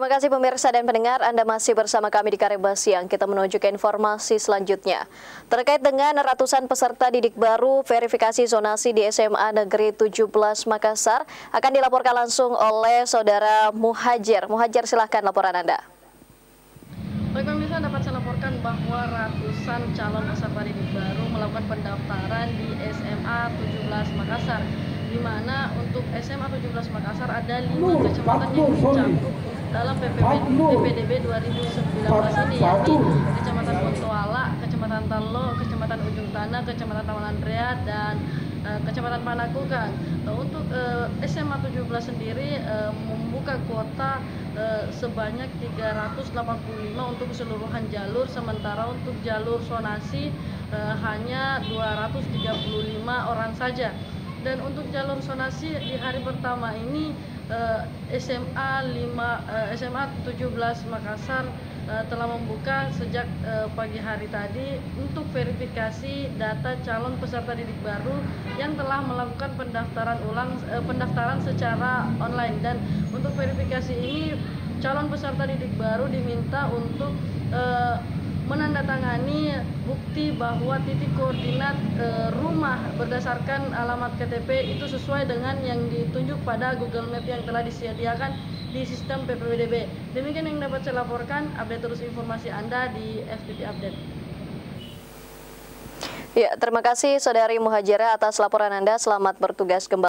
Terima kasih pemirsa dan pendengar, Anda masih bersama kami di Kareba Siang. Kita menuju ke informasi selanjutnya. Terkait dengan ratusan peserta didik baru verifikasi zonasi di SMA Negeri 17 Makassar akan dilaporkan langsung oleh Saudara Muhajir. Muhajir, silahkan laporan Anda. Baik pemirsa, dapat saya laporkan bahwa ratusan calon peserta didik baru melakukan pendaftaran di SMA 17 Makassar, di mana untuk SMA 17 Makassar ada 5 kecamatan yang dicakup dalam PPDB 2019 ini, yakni Kecamatan Bontoala, Kecamatan Talo, Kecamatan Ujung Tanah, Kecamatan Taman Andrea, dan Kecamatan Panakukang. Untuk SMA 17 sendiri membuka kuota sebanyak 385 untuk keseluruhan jalur, sementara untuk jalur zonasi hanya 235 orang saja. Dan untuk jalur zonasi di hari pertama ini SMA 17 Makassar telah membuka sejak pagi hari tadi untuk verifikasi data calon peserta didik baru yang telah melakukan pendaftaran secara online. Dan untuk verifikasi ini calon peserta didik baru diminta untuk menandatangani bukti bahwa titik koordinat rumah berdasarkan alamat KTP itu sesuai dengan yang ditunjuk pada Google Map yang telah disediakan di sistem PPDB. Demikian yang dapat saya laporkan. Update terus informasi Anda di FPP Update. Ya, terima kasih Saudari Muhajirah atas laporan Anda. Selamat bertugas kembali.